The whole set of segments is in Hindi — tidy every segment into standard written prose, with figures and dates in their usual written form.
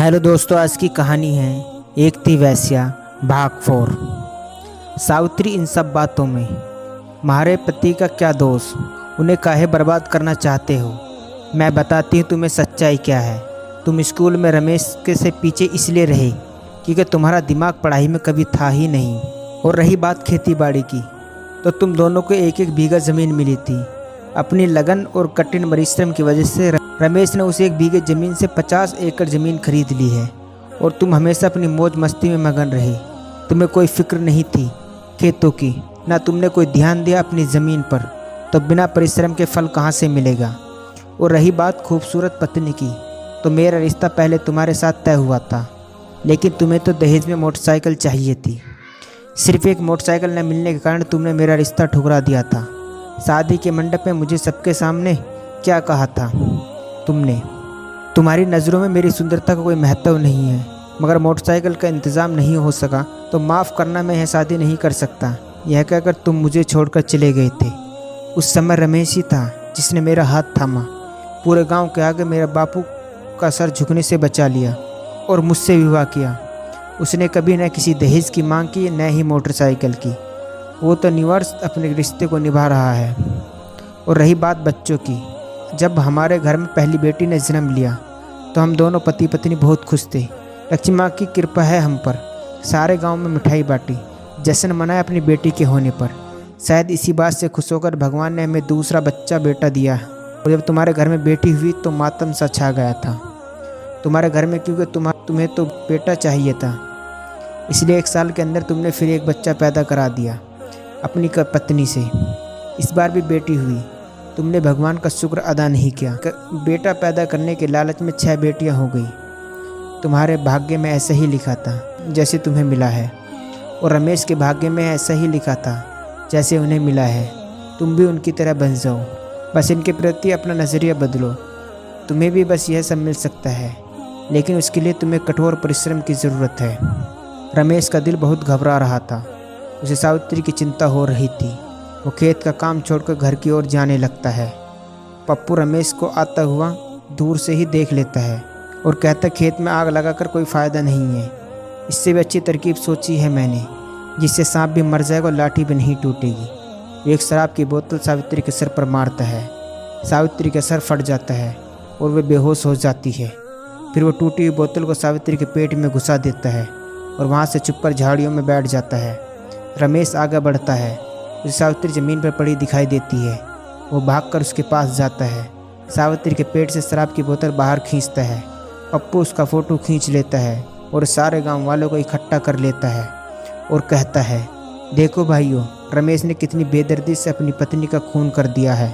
हेलो दोस्तों, आज की कहानी है एक थी वेश्या भाग 4। सावित्री इन सब बातों में तुम्हारे पति का क्या दोष, उन्हें काहे बर्बाद करना चाहते हो। मैं बताती हूँ तुम्हें सच्चाई क्या है। तुम स्कूल में रमेश के से पीछे इसलिए रहे क्योंकि तुम्हारा दिमाग पढ़ाई में कभी था ही नहीं। और रही बात खेती बाड़ी की, तो तुम दोनों को एक एक बीघा ज़मीन मिली थी। अपनी लगन और कठिन परिश्रम की वजह से रमेश ने उस एक बीघे ज़मीन से 50 एकड़ ज़मीन खरीद ली है और तुम हमेशा अपनी मौज मस्ती में मगन रहे। तुम्हें कोई फिक्र नहीं थी खेतों की, ना तुमने कोई ध्यान दिया अपनी ज़मीन पर। तो बिना परिश्रम के फल कहाँ से मिलेगा। और रही बात खूबसूरत पत्नी की, तो मेरा रिश्ता पहले तुम्हारे साथ तय हुआ था, लेकिन तुम्हें तो दहेज में मोटरसाइकिल चाहिए थी। सिर्फ एक मोटरसाइकिल न मिलने के कारण तुमने मेरा रिश्ता ठुकरा दिया था। शादी के मंडप में मुझे सबके सामने क्या कहा था तुमने, तुम्हारी नज़रों में मेरी सुंदरता का कोई महत्व नहीं है, मगर मोटरसाइकिल का इंतज़ाम नहीं हो सका तो माफ़ करना, मैं यह शादी नहीं कर सकता। यह कहकर तुम मुझे छोड़कर चले गए थे। उस समय रमेश ही था जिसने मेरा हाथ थामा, पूरे गांव के आगे मेरे बापू का सर झुकने से बचा लिया और मुझसे विवाह किया। उसने कभी न किसी दहेज की मांग की, न ही मोटरसाइकिल की। वो तो निवर्ष अपने रिश्ते को निभा रहा है। और रही बात बच्चों की, जब हमारे घर में पहली बेटी ने जन्म लिया तो हम दोनों पति पत्नी बहुत खुश थे। लक्ष्मी माँ की कृपा है हम पर। सारे गांव में मिठाई बांटी, जश्न मनाया अपनी बेटी के होने पर। शायद इसी बात से खुश होकर भगवान ने हमें दूसरा बच्चा बेटा दिया। और जब तुम्हारे घर में बेटी हुई तो मातम सा छा गया था तुम्हारे घर में, क्योंकि तुम्हें तो बेटा चाहिए था। इसलिए 1 साल के अंदर तुमने फिर एक बच्चा पैदा करा दिया अपनी पत्नी से। इस बार भी बेटी हुई। तुमने भगवान का शुक्र अदा नहीं किया। बेटा पैदा करने के लालच में 6 बेटियां हो गई। तुम्हारे भाग्य में ऐसा ही लिखा था जैसे तुम्हें मिला है, और रमेश के भाग्य में ऐसा ही लिखा था जैसे उन्हें मिला है। तुम भी उनकी तरह बन जाओ, बस इनके प्रति अपना नज़रिया बदलो। तुम्हें भी बस यह सब मिल सकता है, लेकिन उसके लिए तुम्हें कठोर परिश्रम की ज़रूरत है। रमेश का दिल बहुत घबरा रहा था। उसे सावित्री की चिंता हो रही थी। वो खेत का काम छोड़कर घर की ओर जाने लगता है। पप्पू रमेश को आता हुआ दूर से ही देख लेता है और कहता, खेत में आग लगाकर कोई फ़ायदा नहीं है। इससे भी अच्छी तरकीब सोची है मैंने, जिससे सांप भी मर जाएगा और लाठी भी नहीं टूटेगी। एक शराब की बोतल सावित्री के सर पर मारता है। सावित्री का सर फट जाता है और वे बेहोश हो जाती है। फिर वो टूटी हुई बोतल को सावित्री के पेट में घुसा देता है और वहाँ से चुपकर झाड़ियों में बैठ जाता है। रमेश आगे बढ़ता है। उसे सावित्री ज़मीन पर पड़ी दिखाई देती है। वो भागकर उसके पास जाता है। सावित्री के पेट से शराब की बोतल बाहर खींचता है। पप्पू उसका फ़ोटो खींच लेता है और सारे गांव वालों को इकट्ठा कर लेता है और कहता है, देखो भाइयों, रमेश ने कितनी बेदर्दी से अपनी पत्नी का खून कर दिया है।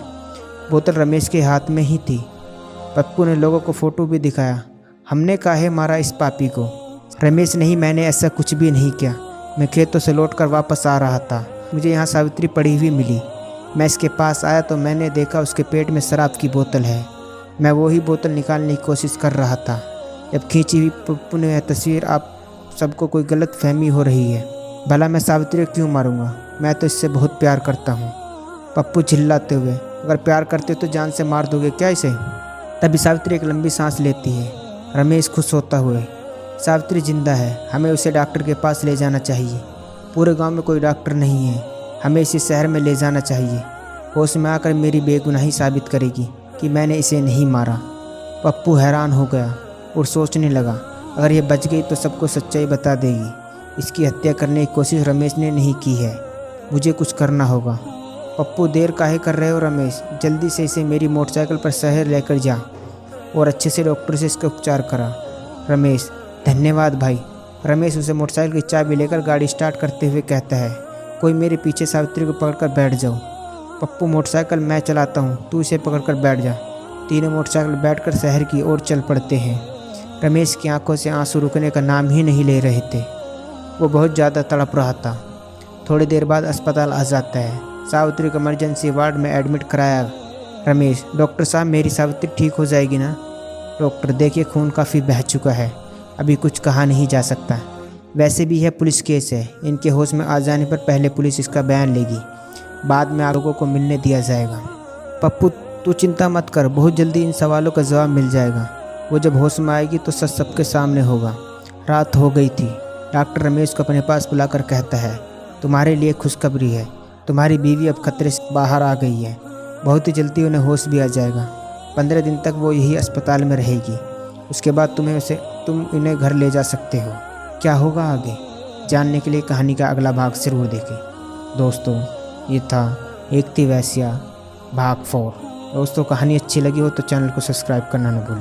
बोतल रमेश के हाथ में ही थी। पप्पू ने लोगों को फ़ोटो भी दिखाया। हमने काहे मारा इस पापी को। रमेश नहीं, मैंने ऐसा कुछ भी नहीं किया। मैं खेतों से लौटकर वापस आ रहा था। मुझे यहाँ सावित्री पड़ी हुई मिली। मैं इसके पास आया तो मैंने देखा उसके पेट में शराब की बोतल है। मैं वही बोतल निकालने की कोशिश कर रहा था। जब खींची हुई पप्पू ने यह तस्वीर, आप सबको कोई गलत फहमी हो रही है। भला मैं सावित्री को क्यों मारूंगा? मैं तो इससे बहुत प्यार करता हूँ। पप्पू चिल्लाते हुए, अगर प्यार करते तो जान से मार दोगे क्या इसे? तभी सावित्री एक लंबी सांस लेती है। रमेश खुश होता हुए, सावित्री जिंदा है, हमें उसे डॉक्टर के पास ले जाना चाहिए। पूरे गांव में कोई डॉक्टर नहीं है, हमें इसे शहर में ले जाना चाहिए। होश में आकर मेरी बेगुनाही साबित करेगी कि मैंने इसे नहीं मारा। पप्पू हैरान हो गया और सोचने लगा, अगर ये बच गई तो सबको सच्चाई बता देगी। इसकी हत्या करने की कोशिश रमेश ने नहीं की है। मुझे कुछ करना होगा। पप्पू, देर काहे कर रहे हो रमेश? जल्दी से इसे मेरी मोटरसाइकिल पर शहर लेकर जा और अच्छे से डॉक्टर से इसका उपचार करा। रमेश, धन्यवाद भाई। रमेश उसे मोटरसाइकिल की चाबी लेकर गाड़ी स्टार्ट करते हुए कहता है, कोई मेरे पीछे सावित्री को पकड़कर बैठ जाओ। पप्पू, मोटरसाइकिल मैं चलाता हूँ, तू इसे पकड़कर बैठ जा। तीनों मोटरसाइकिल बैठकर शहर की ओर चल पड़ते हैं। रमेश की आंखों से आंसू रुकने का नाम ही नहीं ले रहे थे। वो बहुत ज़्यादा तड़प रहा था। थोड़ी देर बाद अस्पताल आ जाता है। सावित्री को इमरजेंसी वार्ड में एडमिट कराया। रमेश, डॉक्टर साहब, मेरी सावित्री ठीक हो जाएगी ना? डॉक्टर, देखिए खून काफ़ी बह चुका है, अभी कुछ कहा नहीं जा सकता। वैसे भी यह पुलिस केस है। इनके होश में आ जाने पर पहले पुलिस इसका बयान लेगी, बाद में आप लोगों को मिलने दिया जाएगा। पप्पू, तू चिंता मत कर, बहुत जल्दी इन सवालों का जवाब मिल जाएगा। वो जब होश में आएगी तो सच सबके सामने होगा। रात हो गई थी। डॉक्टर रमेश को अपने पास बुलाकर कहता है, तुम्हारे लिए खुशखबरी है, तुम्हारी बीवी अब खतरे से बाहर आ गई है। बहुत ही जल्दी उन्हें होश भी आ जाएगा। 15 दिन तक वो यही अस्पताल में रहेगी। उसके बाद तुम इन्हें घर ले जा सकते हो। क्या होगा आगे जानने के लिए कहानी का अगला भाग ज़रूर देखें। दोस्तों, ये था एक थी वेश्या भाग 4। दोस्तों, कहानी अच्छी लगी हो तो चैनल को सब्सक्राइब करना न भूलें।